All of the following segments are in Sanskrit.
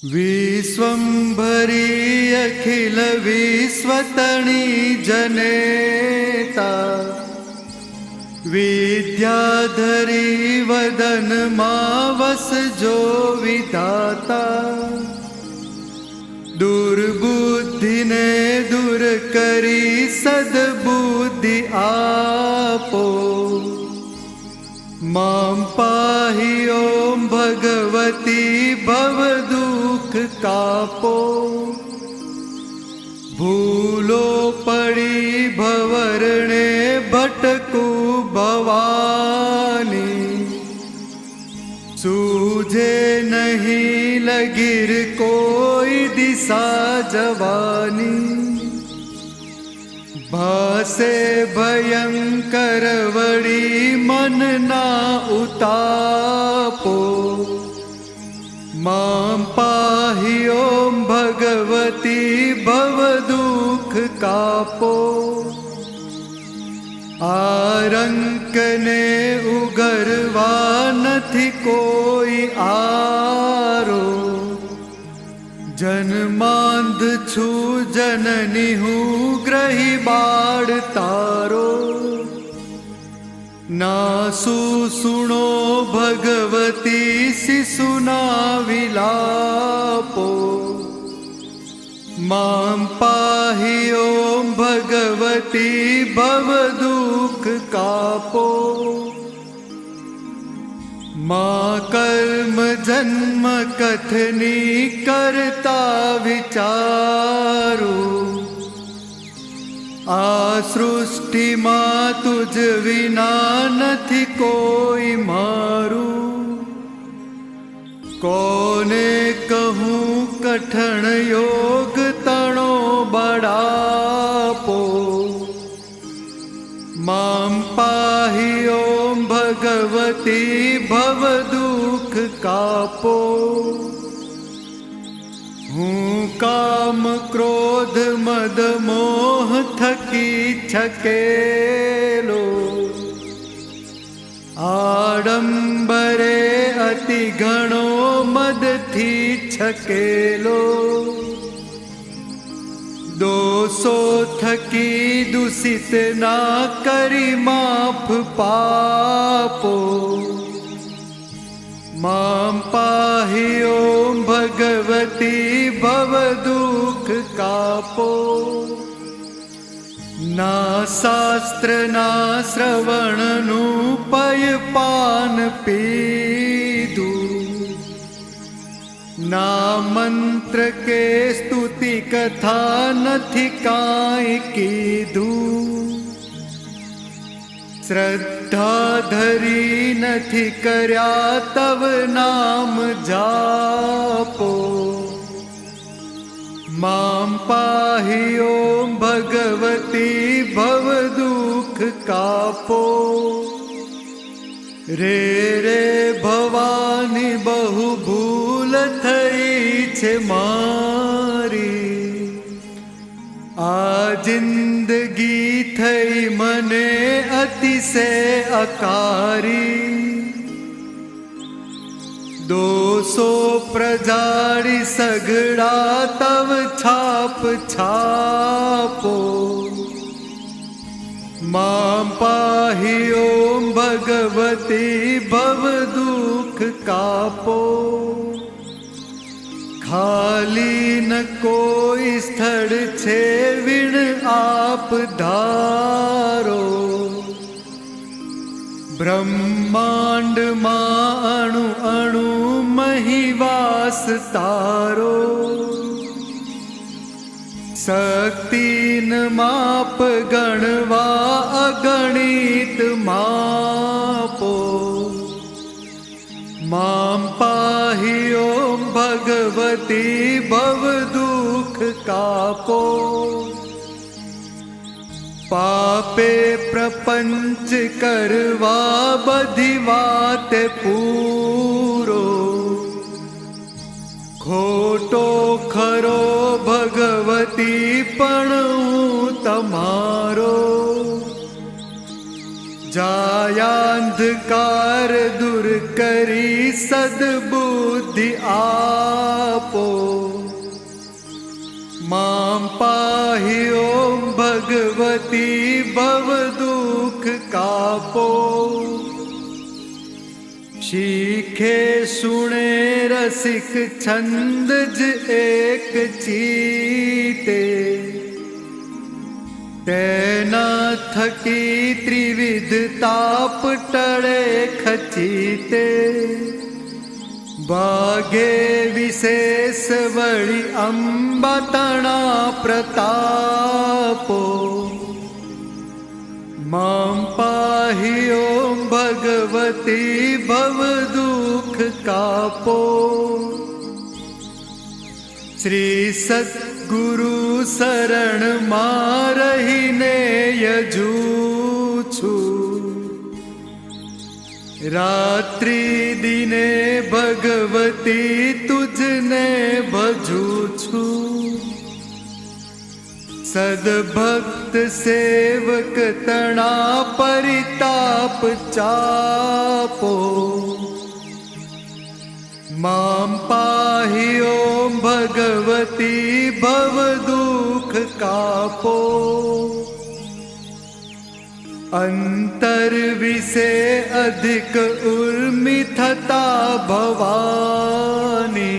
विश्वंभरी अखिल विश्वतणी जनेता विद्याधरी वदन मावस जो विधाता दुर्बुद्धि ने दूर करी सद्बुद्धि आपो मां पाहि ओम भगवती भव दुख कापो भूलो पड़ी भवरणे भटकू भवानी सूझे नहीं लगिर कोई दिशा जवानी भासे भयंकर वड़ी मन ना उतापो मां पाहि ओम भगवती भव दुख कापो आरंक ने उगरवा नथी कोई आरो जन्मांध छू जननी हूँ ग्रही बाड़ तारो नासु सुनो भगवती शिशुना विलापो मां पाहि ओम भगवती भव दुख कापो मां कर्म जन्म कथनी करता विचारू आ सृष्टि मां तुझ विना नथी कोई मारू कोने कहूँ कठण योग तणो बड़ापो मां पाहि ओम भगवती भव दुख कापो हूँ काम क्रोध मद मोह थकी छकेलो आडंबरे अति घणो मद थी छकेलो दोषो थकी दूषित ना करी माफ पापो मां पाहि ओम भगवती भव दुख कापो ना शास्त्र ना श्रवण नु पय पान पीधु ना मंत्र के स्तुति कथा नथी काई कीधु श्रद्धा धरी नथी कर्या तव नाम जापो मां पाहि ओम भगवती भव दुख कापो रे रे भवानी बहु भूल थई छे मारी आ जिंदगी थई मने अतिशय अकारी दोषो प्रजाड़ी सगड़ा तव छाप छापो मां पाहि ओम भगवती भव दुख कापो खाली न कोई स्थल छे विण आप धारो ब्रह्मांड मां अणु अणु महिवास तारो शक्ति न माप गणवा अगणित मापो मां पाहि ओम भगवती भव दुख कापो पापे प्रपंच करवा बधी वात पूरो खोटो खरो भगवती पण तमारो जायांधकार दूर करी सद्बुद्धि आप कापो मां पाहि ॐ भगवती भवदुःख कापो शीखे सुणे रसिक छंद ज एक चीते तेना थकी त्रिविध ताप टळे खचीते बागे विशेष वळी अंबा तणा प्रतापो मां पाहि ॐ भगवती भवदुःख कापो श्री सद्गुरु शरण मारहीने यजूछु रात्रि दिने भगवती तुझने भजूछु सद्भक्त सेवक तणा परिताप चापो मां पाहि ॐ भगवती भवदुःख कापो अंतर विसे अधिक उर्मि थता भवानी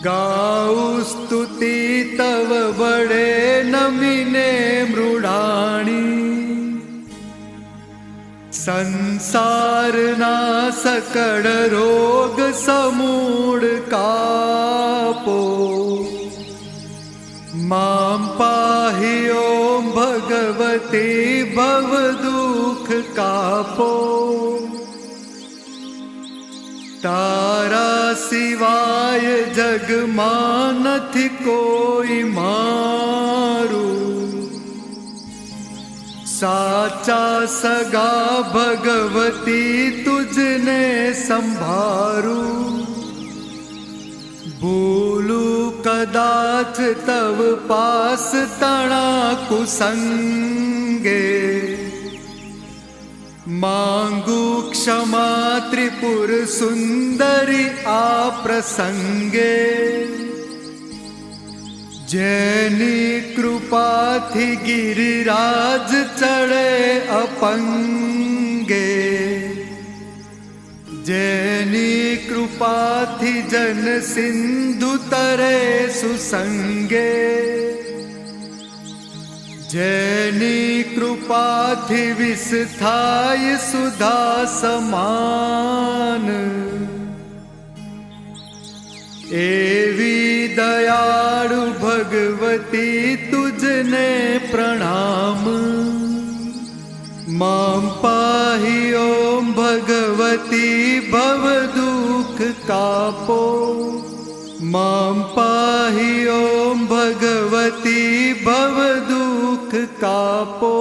गाऊ स्तुति तव बड़े नमिने मृडाणी संसारना सकळ रोग समूळ कापो मां पाहि ॐ भगवती भवदुःख कापो तारा सिवाय जगमा नथी कोई मारू साचा सगा भगवती तुझने संभारू भूलू कदाच तव पास तणा कुसंगे मांगू क्षमा त्रिपुर सुंदरी आ प्रसंगे जेनी कृपा थी गिरिराज चढ़े अपंगे जेनी कृपा थी जन सिंधु तरे सुसंगे जेनी कृपा थी विस्थाय सुधा समान एवी दयाळु भगवती तुझने प्रणाम मां पाहि ॐ भगवती भवदुःख कापो मां पाहि ॐ भगवती भवदुःख कापो।